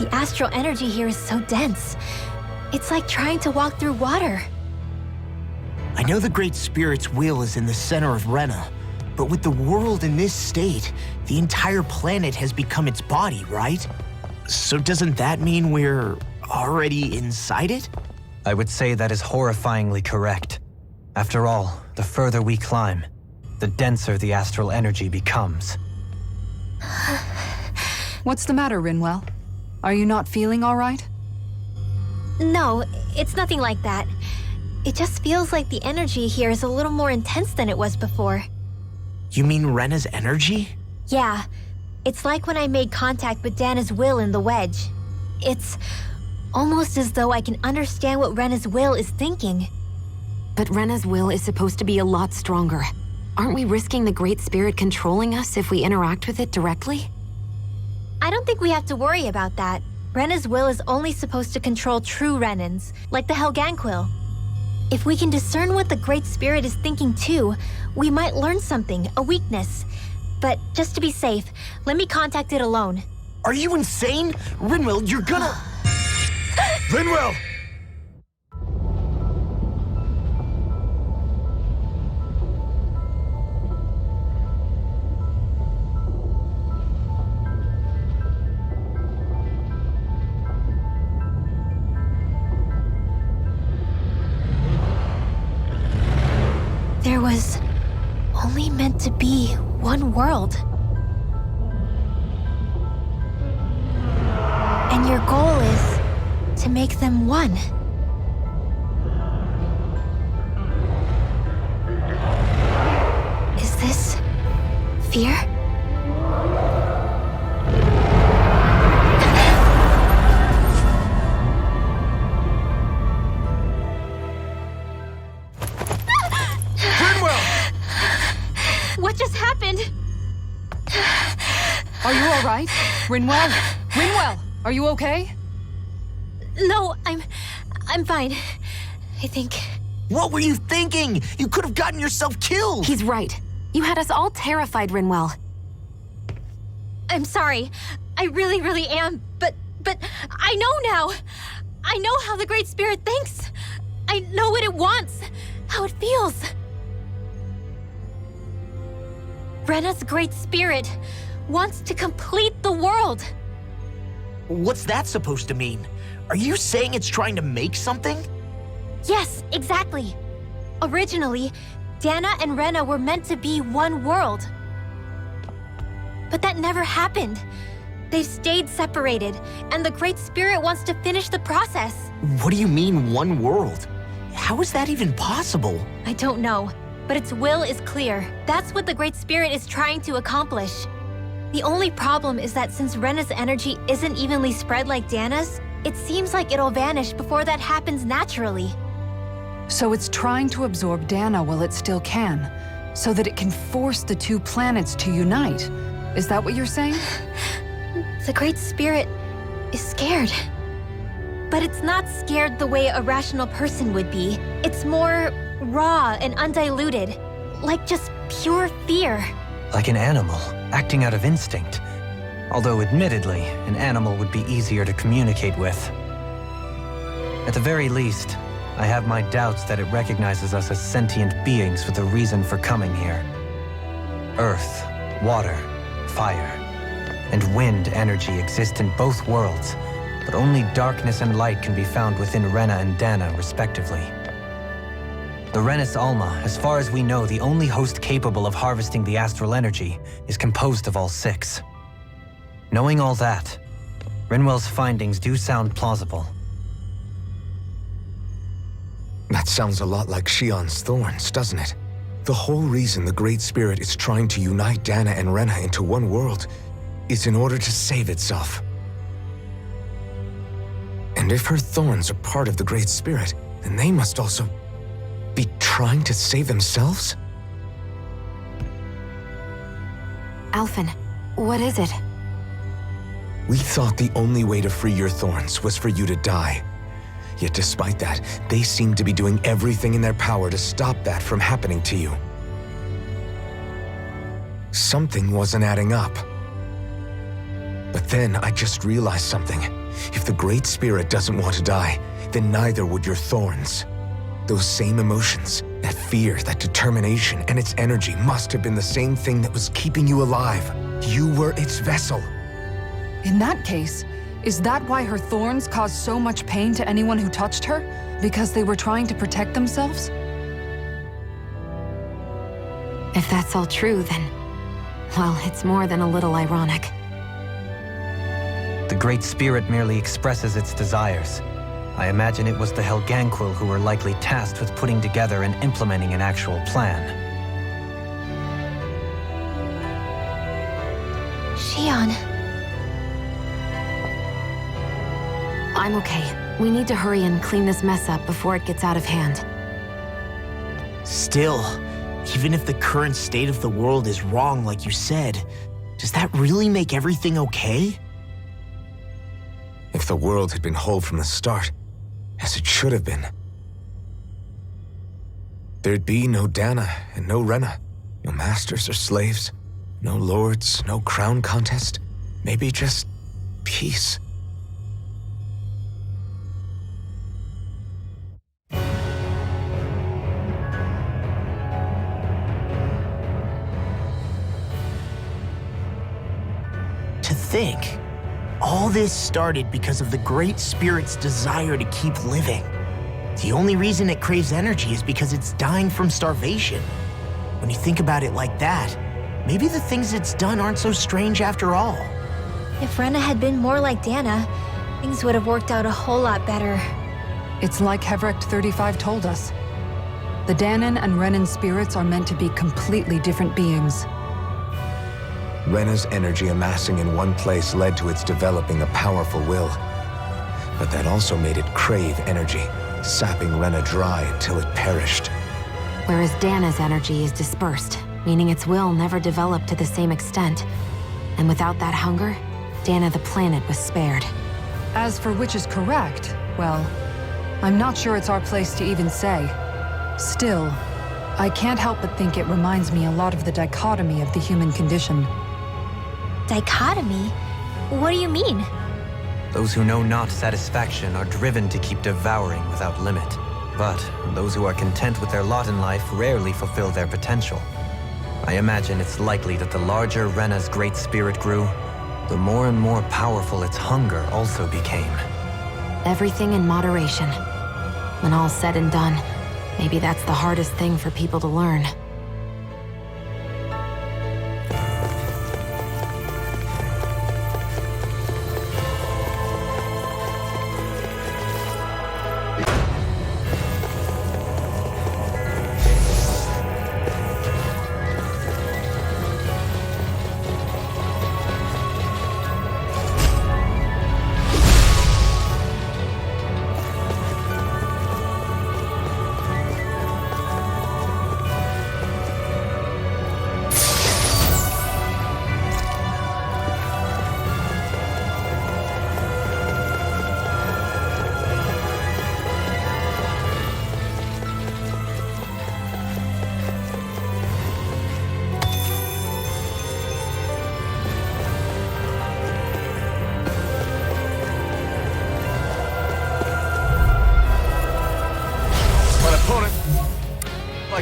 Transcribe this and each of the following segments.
The astral energy here is so dense. It's like trying to walk through water. I know the Great Spirit's will is in the center of Rena, but with the world in this state, the entire planet has become its body, right? So doesn't that mean we're already inside it? I would say that is horrifyingly correct. After all, the further we climb, the denser the astral energy becomes. What's the matter, Rinwell? Are you not feeling all right? No, it's nothing like that. It just feels like the energy here is a little more intense than it was before. You mean Rena's energy? Yeah, it's like when I made contact with Dana's will in the wedge. It's almost as though I can understand what Rena's will is thinking. But Rena's will is supposed to be a lot stronger. Aren't we risking the Great Spirit controlling us if we interact with it directly? I don't think we have to worry about that. Rena's will is only supposed to control true Renans, like the Helganquil. If we can discern what the Great Spirit is thinking too, we might learn something, a weakness. But just to be safe, let me contact it alone. Are you insane? Rinwell, you're gonna... Rinwell! There was only meant to be one world. And your goal is to make them one. Is this fear? What just happened? Are you all right? Rinwell? Rinwell, are you okay? No, I'm fine. I think. What were you thinking? You could have gotten yourself killed! He's right. You had us all terrified, Rinwell. I'm sorry. I really am. But I know now. I know how the Great Spirit thinks. I know what it wants, how it feels. Rena's Great Spirit wants to complete the world. What's that supposed to mean? Are you saying it's trying to make something? Yes, exactly. Originally, Dana and Rena were meant to be one world. But that never happened. They've stayed separated, and the Great Spirit wants to finish the process. What do you mean, one world? How is that even possible? I don't know, but its will is clear. That's what the Great Spirit is trying to accomplish. The only problem is that since Rena's energy isn't evenly spread like Dana's, it seems like it'll vanish before that happens naturally. So it's trying to absorb Dana while it still can, so that it can force the two planets to unite. Is that what you're saying? The Great Spirit is scared. But it's not scared the way a rational person would be. It's more raw and undiluted, like just pure fear. Like an animal, acting out of instinct. Although admittedly, an animal would be easier to communicate with. At the very least, I have my doubts that it recognizes us as sentient beings with a reason for coming here. Earth, water, fire, and wind energy exist in both worlds, but only darkness and light can be found within Rena and Dana, respectively. The Renis Alma, as far as we know, the only host capable of harvesting the astral energy, is composed of all six. Knowing all that, Rinwell's findings do sound plausible. That sounds a lot like Shion's thorns, doesn't it? The whole reason the Great Spirit is trying to unite Dana and Rena into one world is in order to save itself. And if her thorns are part of the Great Spirit, then they must also be trying to save themselves? Alphen, what is it? We thought the only way to free your thorns was for you to die. Yet despite that, they seem to be doing everything in their power to stop that from happening to you. Something wasn't adding up. But then I just realized something. If the Great Spirit doesn't want to die, then neither would your thorns. Those same emotions, that fear, that determination, and its energy must have been the same thing that was keeping you alive. You were its vessel. In that case, is that why her thorns caused so much pain to anyone who touched her? Because they were trying to protect themselves? If that's all true, then... well, it's more than a little ironic. The Great Spirit merely expresses its desires. I imagine it was the Helganquil who were likely tasked with putting together and implementing an actual plan. Xion. I'm okay. We need to hurry and clean this mess up before it gets out of hand. Still, even if the current state of the world is wrong like you said, does that really make everything okay? If the world had been whole from the start, as it should have been, there'd be no Dana and no Rena, no masters or slaves, no lords, no crown contest, maybe just peace. To think, all this started because of the Great Spirit's desire to keep living. The only reason it craves energy is because it's dying from starvation. When you think about it like that, maybe the things it's done aren't so strange after all. If Rena had been more like Dana, things would have worked out a whole lot better. It's like Hevrecht 35 told us. The Danan and Renan spirits are meant to be completely different beings. Rena's energy amassing in one place led to its developing a powerful will. But that also made it crave energy, sapping Rena dry until it perished. Whereas Dana's energy is dispersed, meaning its will never developed to the same extent. And without that hunger, Dana the planet was spared. As for which is correct, well, I'm not sure it's our place to even say. Still, I can't help but think it reminds me a lot of the dichotomy of the human condition. Dichotomy? What do you mean? Those who know not satisfaction are driven to keep devouring without limit. But those who are content with their lot in life rarely fulfill their potential. I imagine it's likely that the larger Rena's Great Spirit grew, the more and more powerful its hunger also became. Everything in moderation. When all's said and done, maybe that's the hardest thing for people to learn.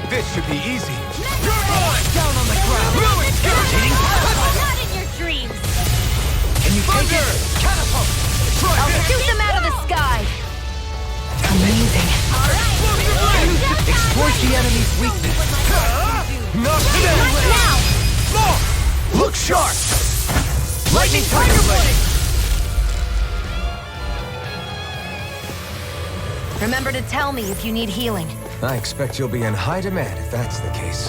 This should be easy. You're on! Down on the ground! Not in your dreams! Can you take it? Catapult! I'll shoot them out of the sky! Amazing. Exploit the enemy's weakness. Not Now! Look sharp! Lightning Tiger Blade! Remember to tell me if you need healing. I expect you'll be in high demand if that's the case.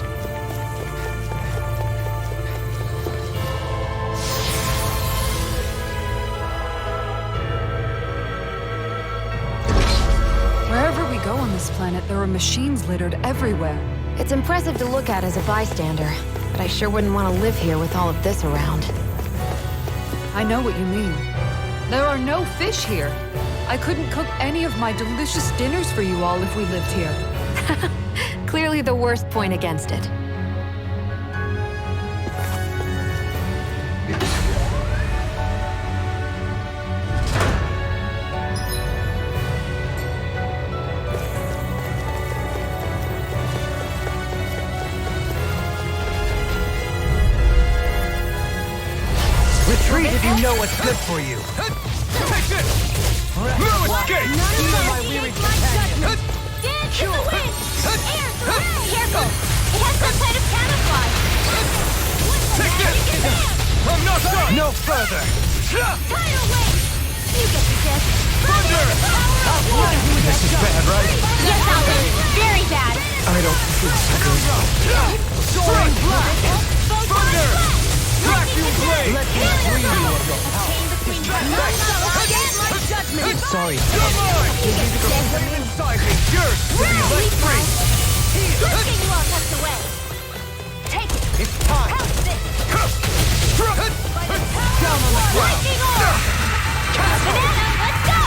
Wherever we go on this planet, there are machines littered everywhere. It's impressive to look at as a bystander, but I sure wouldn't want to live here with all of this around. I know what you mean. There are no fish here. I couldn't cook any of my delicious dinners for you all if we lived here. Clearly the worst point against it. know what's good for you. Take this! No escape! Feel my weary companion. Dance in the wind! Air, careful! It has some kind of camouflage! Take this! I'm not done! No further! Tidal wave! You get the gist! Thunder! This is bad, right? Yes, Albert! Very bad! I don't feel so good. Soaring black! Thunder! Vacuum blade! Let me free you of your power. Sorry. Come on! Pain inside me, yours to be let free! Good thing you all tucked away! Take it! It's time. Pounce this! Down on the ground. Lightning off! Banana, let's go!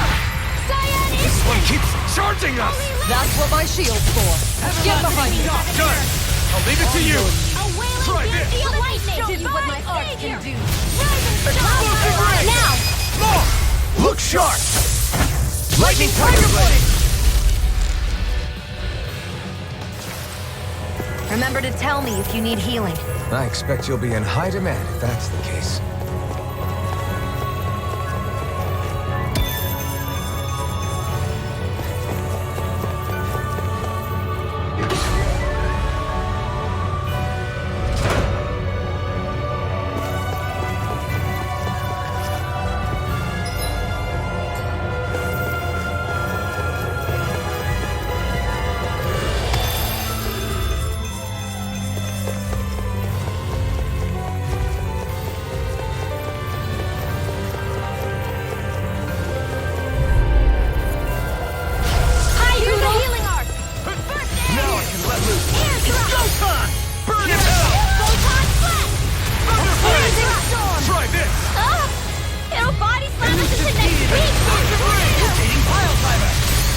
Cyan is This one keeps charging us! That's what my shield's for. Get behind me. Done! I'll leave it to you! a wailing Try this. field lightning! Show you what my art can do. Explosive ray! Now! More! Look sharp! Lightning tiger blade! Remember to tell me if you need healing. I expect you'll be in high demand if that's the case.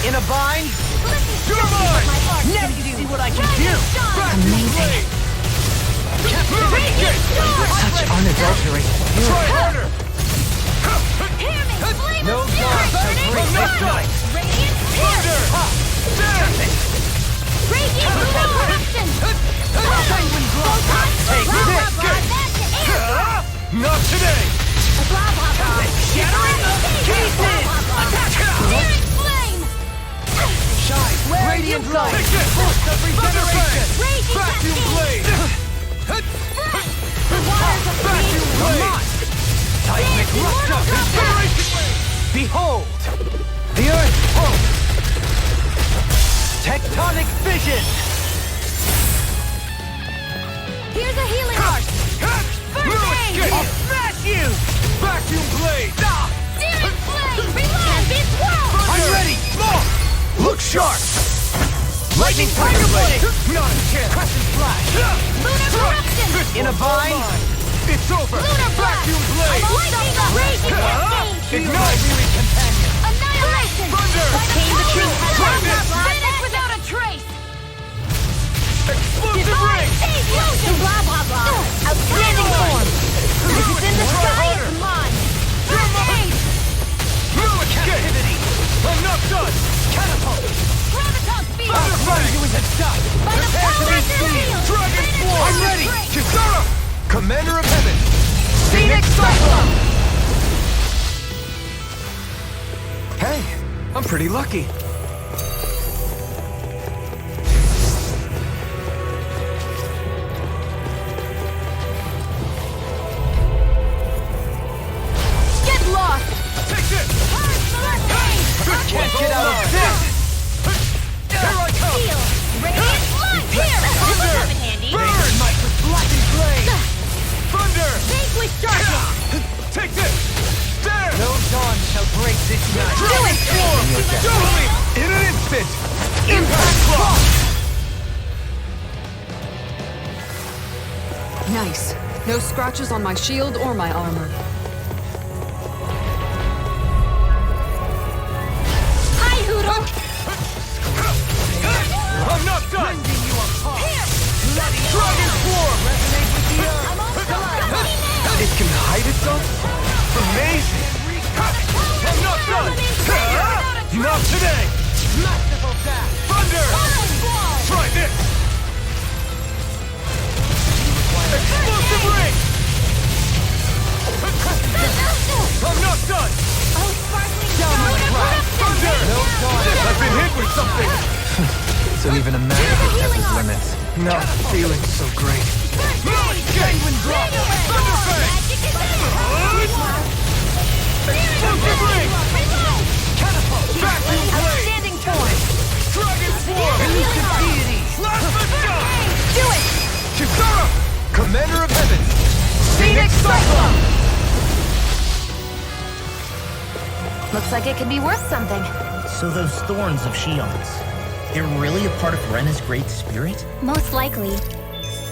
In a bind? You're mine! Now you see what I can do! Amazing. Such unadulterated fury. Try harder! No God shall break this night. Thunder! Dance! Take this! Not today! Shattering the pieces! Attack! Shine! Radiant light! Take this! Force of regeneration! Vacuum blade! Vacuum blade! Seismic rupture! Incineration wave! Behold! The Earth pulse! Tectonic fission! Here's a healing art! Escape! I'll smash you! Vacuum blade! Searing flame! Reload! Be swirled! I'm ready! Look sharp! Lightning tiger blade! Not a chance! Crescent flash! Lunar corruption! In a bind? It's over! Lunar blast! Vacuum blade! Lightning raging cascade! Feel my weary companion! Annihilation! Thunder! Came the truth! Try this! Finish without a trace! Explosive ring! Fusion! Blah blah blah! Outstanding form! If it's in the sky, it's mine! Grenade! No escape! I'm not done! Catapult! Graviton speed! I'll grind you into dust! By the Prepare to power be of the seen! wheel! Dragon form! I'm ready! Kisara! Commander of Heaven! Phoenix Cyclone! Hey, I'm pretty lucky. Get lost! Take this! Can't get out of this! Here I come! Steel! Radiant blood! Here! This will come in handy! Burn! Might with blackened blade! Thunder! Vanquish darkness! Take this! There! No dawn shall break this night! Do it! Totally! In an instant! Impact block! Nice. No scratches on my shield or my armor. Hi, Hoodle! I'm not done! You apart! Dragon form! Resonate with the earth! I'm almost done! It can hide itself? Amazing! I'm not done! Not today! Masterful dash! Thunder! Try this! Explosive ring! I'm not done! Oh, sparkling Thunder! I've been hit with something! So even a magic has its limits. Not feeling so great. Penguin drop! Thunderfang! Explosive ring! Catapult! Vacuum blade! Outstanding form! Dragon swarm! Elusive deity! Plasma shot! Do it! Kisara! Commander of Heaven! Scenic Cyclone! Looks like it could be worth something. So those thorns of Shion's, they're really a part of Rena's great spirit? Most likely.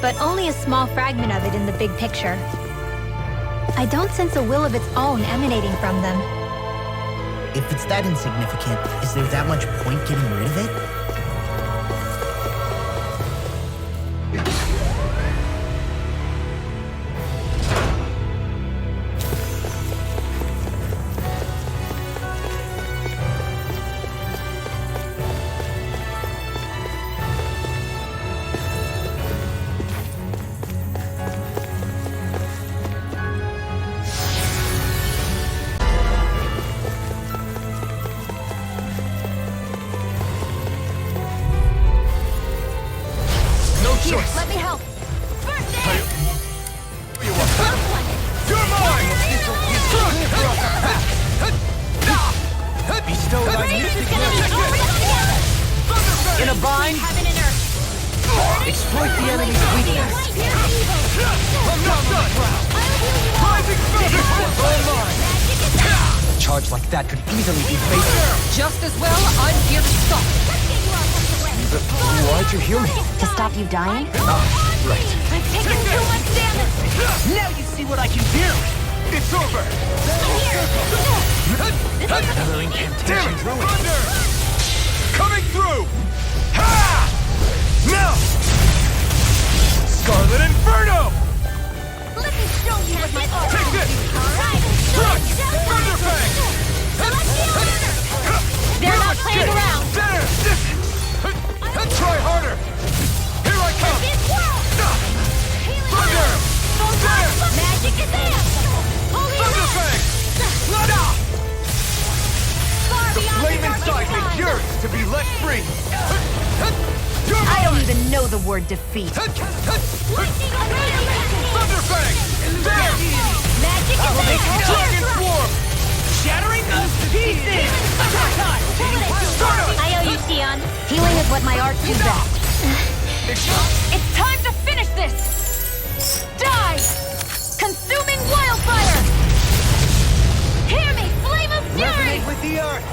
But only a small fragment of it in the big picture. I don't sense a will of its own emanating from them. If it's that insignificant, is there that much point getting rid of it? Here, let me help. First aid! Close one! You're mine! Bestow thy Raise mystic is gonna be magic. over together! In a bind, Heaven and earth! exploit the enemy's weakness. I'm not done! Rising feather! A charge like that could easily be fatal. Just as well, I'm here to stop it. Why'd you heal me? To stop you dying? Right. I'm taking too much damage! Now you see what I can do! It's over! Another incantation. Damn it! Thunder! Coming through! Ha! Now! Scarlet Inferno! Let me show you what my art Take this! Alright! Crush! Thunderfang! They're not playing around! There! Try harder! Here I come! Thunder! Magic is in! Holy Thunderfang! The flame inside me yearns to be let free! I don't even know the word defeat. Thunderfang! There! Magic is in! Dragon Swarm! Shattering us to pieces! I owe you, Xion. Healing is what my art do best. It's time to finish this! Die! Consuming wildfire! Hear me, flame of fury! Resonate with the earth.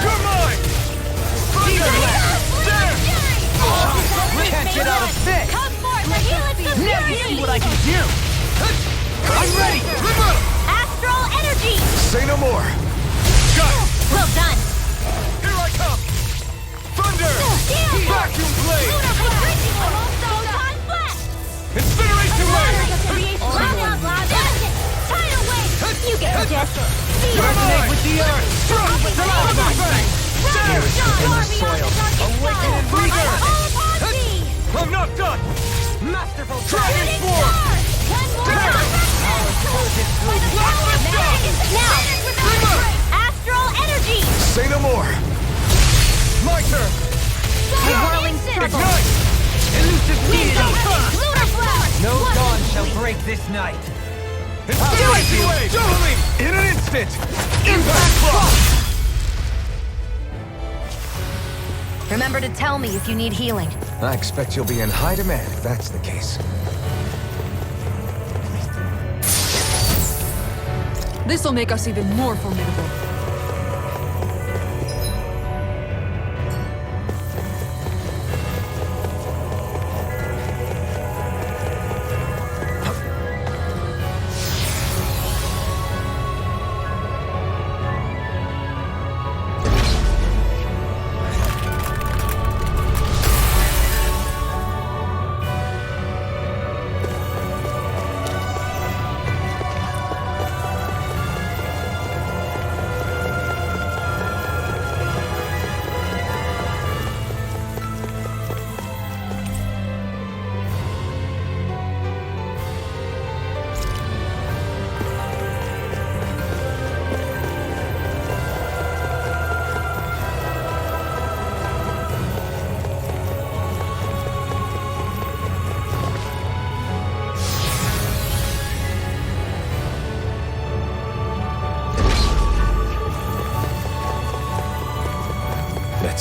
You're mine! Thunder! There! Can't get out of this. Come forth to heal its severity! Now you see what I can do! I'm ready! Astral Energy! Say no more! Got it! Well done! Here I come! Thunder! Vacuum blade! Photon blast! Incineration ray! Blah, blah, blah, tidal wave! You get the gist. Resonate with the earth. Struck with the Thunderfang! Spirits within the soil. Awaken and rebirth! I'm not done! Masterful Dragon Swarm! Now! Astral Energy! Say no more! My turn! Whirling circle! Ignite! elusive deity. Lunar flower! No dawn shall break this night. Incineration wave! Dueling! In an instant! Impact block! Remember to tell me if you need healing. I expect you'll be in high demand if that's the case. This'll make us even more formidable.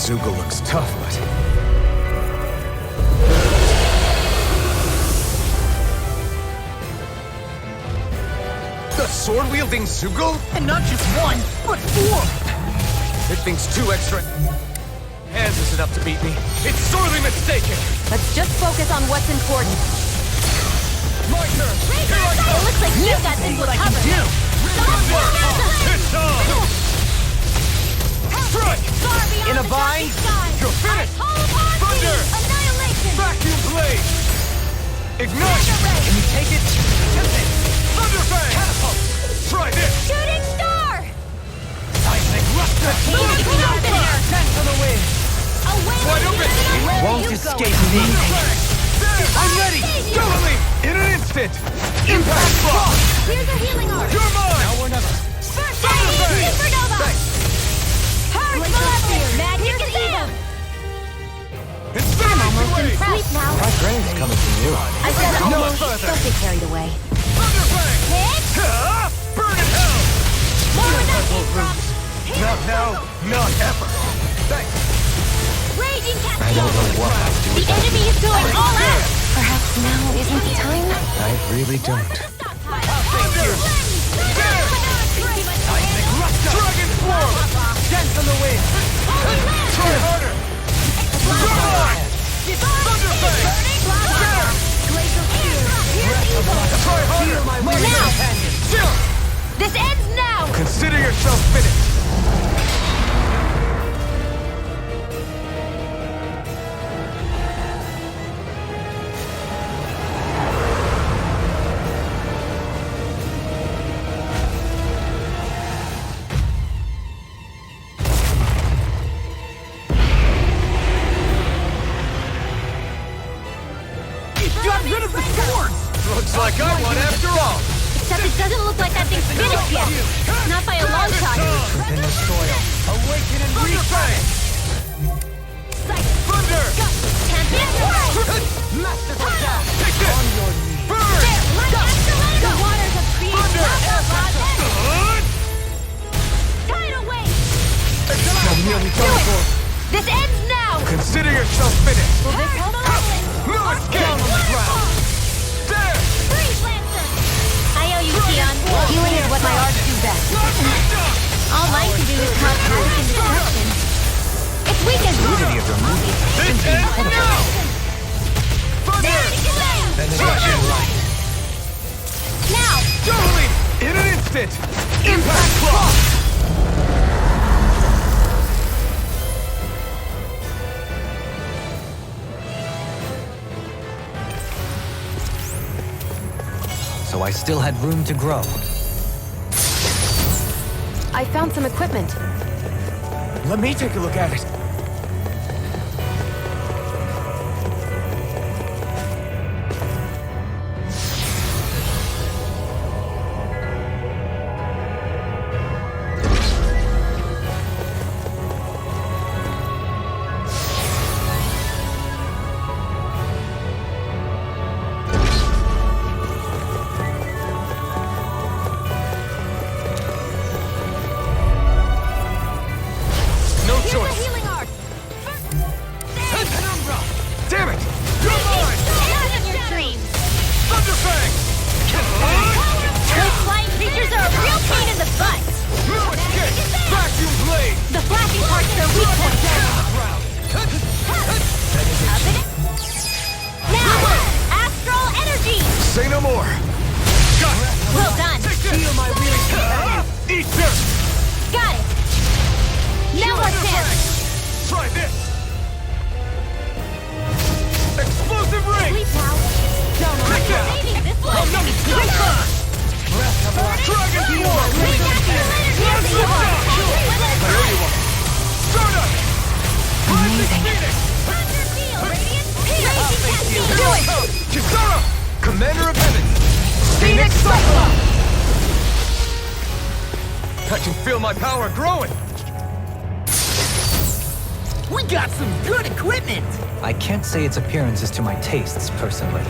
Zoogle looks tough, but... The sword-wielding Zoogle? And not just one, but four! It thinks 2 extra hands is enough to beat me. It's sorely mistaken! Let's just focus on what's important. My turn! It Here I go! looks like you've got this one covered. It's on! Strike! In a bind? You're finished! Thunder! Annihilation! Vacuum blade! Ignite! Can you take it? Thunder Fang! Catapult! Try this! Shooting star! Seismic Rupture! Dance on the wind! Wide open! It won't escape me! There! I'm ready! Totally! In an instant! Impact block! Here's a healing arm! You're mine! Now or never. First Thunder aid! Fang! Supernova! Thanks! Purge Maleficent! Magic and evil! It's I'm very almost in way! sleep now. My brain's coming from you. I said No almost. further! Don't get carried away. Thunder Fang! Hit! Burn in hell! More where that came from! Not now, not ever! Thanks! Raging Cascade! I don't know what I'll do. The enemy is going all out! Perhaps now isn't the time? I really don't. Thunder! Seismic Rupture! Dragon Swarm! Dance on the wind! Try harder! You're mine! Thunder Fang! Try harder! Feel my Well, weary now. companion! Still! This ends now! Consider yourself finished! Got rid of the swords! Looks like I won after all! Except it doesn't look like that thing's finished yet. Not by a long shot. Within the soil, awaken and Thunder refresh! Fang! Thunder! Champion! Masterful dash! Take this! On your knees! Burn! The waters of creation. Thunder! Tidal wave! Do it! This ends now! Consider yourself finished! Will this help? No escape! Down on the ground! There! Freeze Lancer! I owe you, Keon. Healing is what my arts do best. All mine can do is cause havoc and destruction. It's weak as Fluidity of your movement. This ends now! Thunder! Finish it right. Now! Totally! In an instant! Impact block! So I still had room to grow. I found some equipment. Let me take a look at it. No Here's a choice! healing arc! Damn it! You're mine! In your dreams! Thunder Fang! Those flying creatures are a real pain in the butt! No escape! Vacuum blade! The flashing parts are their weak point! Now! Astral Energy! Say no more! Got it! Well done! Take this! Feel my weary companion! Eat this! Got it! Now what's Thunder this? Fang! Try this! Explosive ring! Sleep now! Take that! Maybe this one! Dragon Swarm! Bring Astral Energy! Let's lift up! There you are! Stardust! Amazing. Thunder Field! Radiant! Raging Cascade! Do it! Kisara! Commander of Heaven! Phoenix Cyclops! I can feel my power growing! We got some good equipment! I can't say its appearance is to my tastes, personally.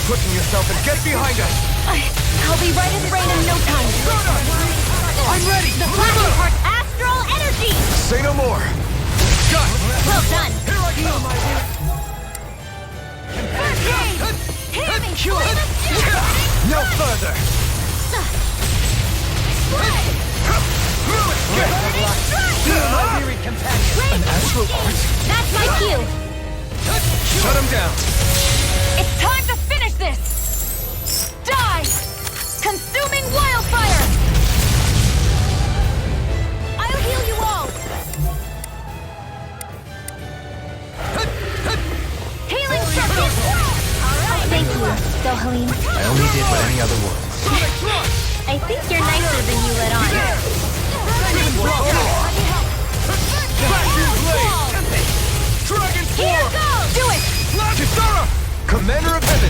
pushing yourself and get behind us! I'll be right in frame in no time. I'm ready! The flashing part, Astral Energy! Say no more! Got it! Well done. Here I come! First aid! Hit me! No further! An astral art? That's my cue. Shut him down! It's time to finish this! Die! Consuming wildfire! I'll heal you all! Healing circuit! Alright, thank you, Dohalim. I only did what any other would. I think you're nicer than you let on. Dragon Here Form! goes! Do it! Kisara! Commander of Heaven!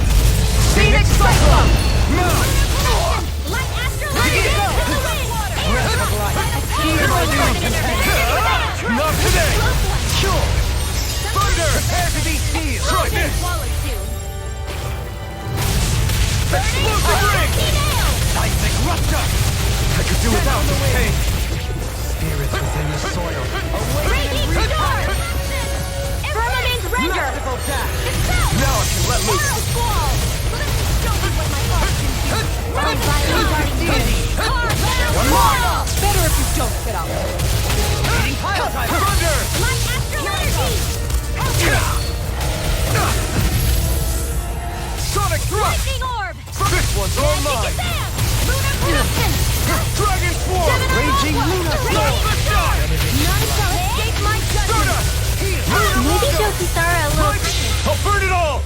Phoenix Cyclone! Now! Light Astral Energy! Not today! Sure! Thunder! Prepare to be sealed! Try this! Explosive ring! Seismic rupture! I could do without the pain! Spirits within the soil. Raging Star! Firmament Render! Now I can let loose! Better if you don't fit up. Thunder! Light Astral Energy! Sonic thrust! Lightning Orb! This one's all mine! Lunar Corruption! Dragon Swarm! Raging Lunar Blow the shot! None shall escape my judgment! Maybe show Kisara a little... I'll burn it all!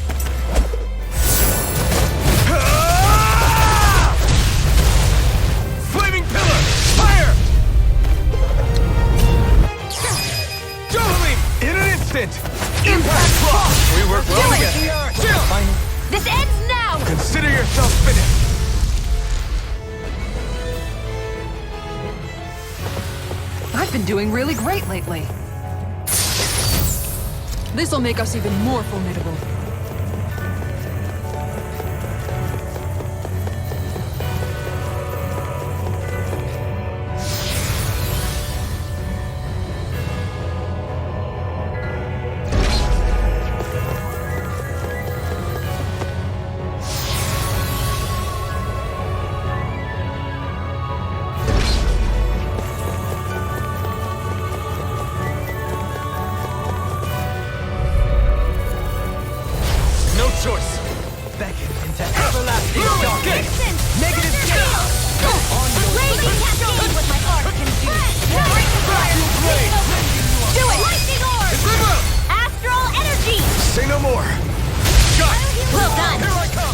Flaming pillar! Fire! Dohalim! In an instant! Impact block! We work well together. This ends now! Consider yourself finished! I've been doing really great lately. This'll make us even more formidable. Choice! Beckon into everlasting darkness. Negative scale! Raging Cascade what my art can do! Break the fire! Do it! Lightning Orb! Astral Energy! Say no more! Got it! Well done! Here I come!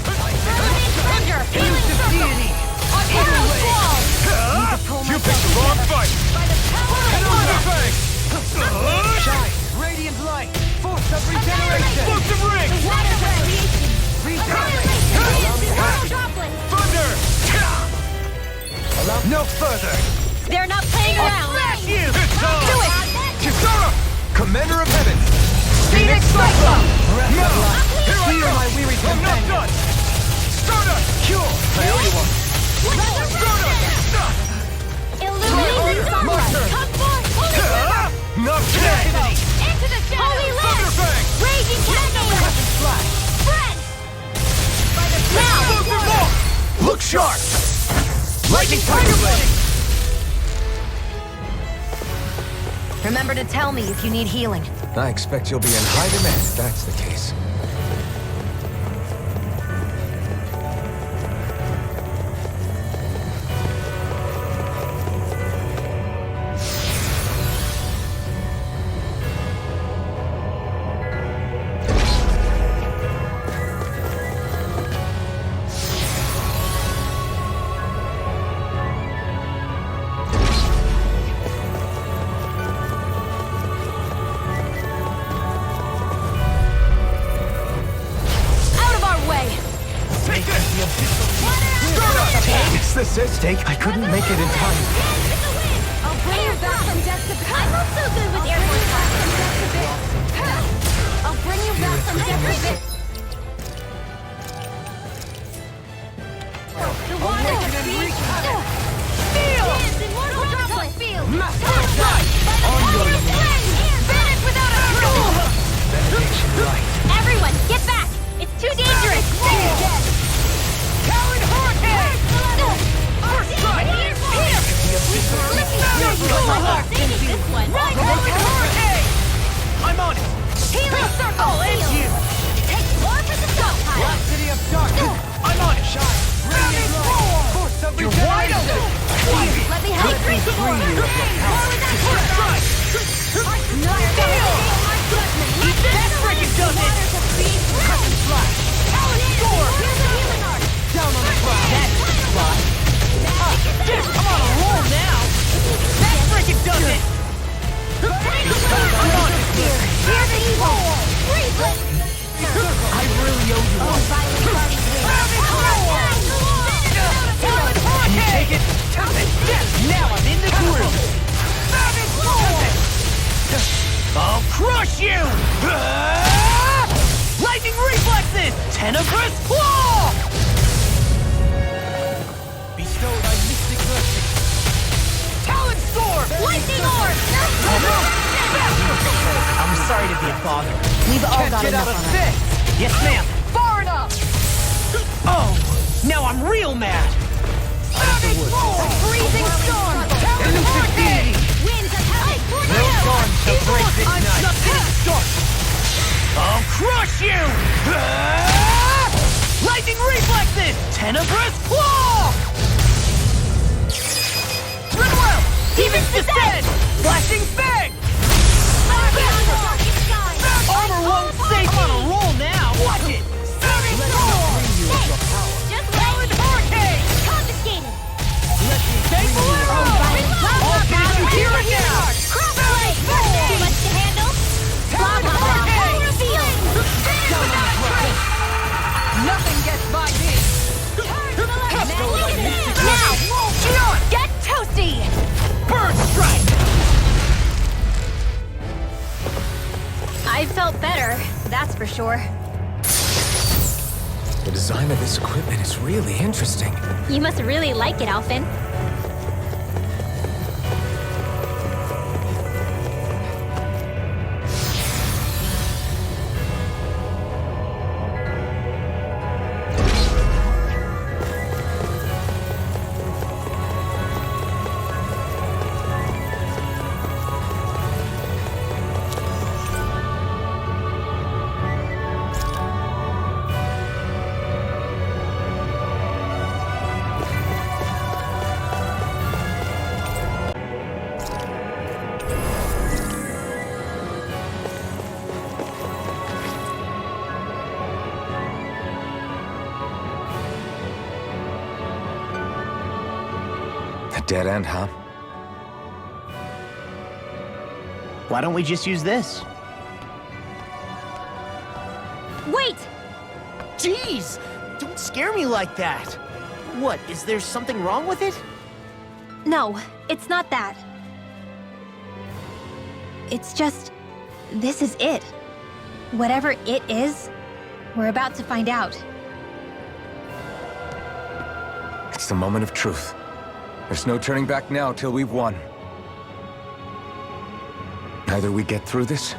Firmament Render! Healing Circle! Arrow Squall! You picked the wrong fight! By the power of water! Shine, radiant light, force of regeneration. Explosive ring! Water radiation! Annihilation! Droplet! Thunder! No further. They're not playing around! This time! Do it! Kisara! Commander of Heaven! Phoenix Cyclone! Breath of life. Here I Heal come! my weary I'm not companion. done! Stardust! Cure. I owe you one! Illuminating sunlight! Come forth! Holy river! Not today! Into the shadows! Holy Thunder light! Fang! Raging Cascade! Spread! Explosive Now! ball! Look sharp! Lightning Tiger Blade! Remember to tell me if you need healing. I expect you'll be in high demand if that's the case. Mistake. I couldn't make it in time. I'll bring you back from death to I'm not so good with airport talk. I'll bring you back from death to The water creates Feel! dance in one droplet field. Master Attack! On your Vanish without a trace. Benediction right. Everyone, get back! It's too dangerous! Talon Hurricane! First strike! Here! This one. Talon Hurricane! I'm on it! Healing circle! I'll end you! Take more for the stockpile! Velocity of darkness! I'm on it! Shot! Radiant roar! Force of regeneration! You're wide open! Let me help you! First strike! That freaking does it! Custom slash! Talon storm! Down on the ground! That's the spot! I'm on a roll now! That freaking does it! I'm on it! Hear the evil! I really owe you one. Can you take it? Yes! Now I'm in the groove! I'll crush you! Lightning reflexes! Tenebrous claw! Bestowed on mystic mercy. Talon storm! Lightning orb! I'm sorry to be a bother. We've all Can't got get out enough of on this! Yes, ma'am! Far enough! Oh! Now I'm real mad! Freezing storm! Elusive deity! Winds of hell! No storm shall break this night! I'm just getting started! I'll crush you! Lightning reflexes! Tenebrous claw! Rinwell! Demon's descent! Flashing fang! Armor won't save me! I'm on a roll now! Watch it! Talon Hurricane! Confiscated! Take Bolero! I'll finish you here and now! Crossblade! Too much to handle? Talon Hurricane! Nothing gets by me! Now! Get toasty! Bird strike! I felt better, that's for sure. The design of this equipment is really interesting. You must really like it, Alphen. A dead end, huh? Why don't we just use this? Wait! Jeez! Don't scare me like that! What, is there something wrong with it? No, it's not that. It's just... this is it. Whatever it is, we're about to find out. It's the moment of truth. There's no turning back now till we've won. Either we get through this,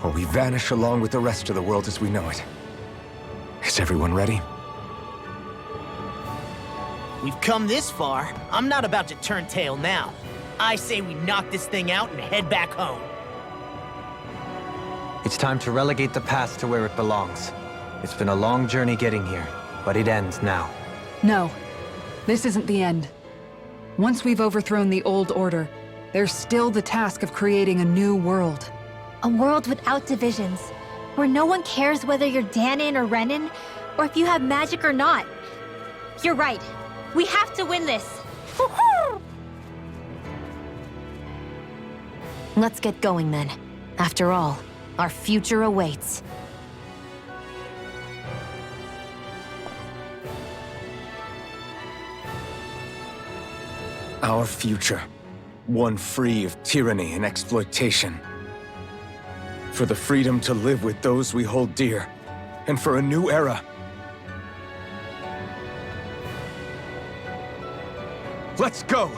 or we vanish along with the rest of the world as we know it. Is everyone ready? We've come this far. I'm not about to turn tail now. I say we knock this thing out and head back home. It's time to relegate the past to where it belongs. It's been a long journey getting here, but it ends now. No, this isn't the end. Once we've overthrown the old order, there's still the task of creating a new world. A world without divisions, where no one cares whether you're Danon or Renan, or if you have magic or not. You're right. We have to win this. Let's get going then. After all, our future awaits. Our future. One free of tyranny and exploitation. For the freedom to live with those we hold dear. And for a new era. Let's go!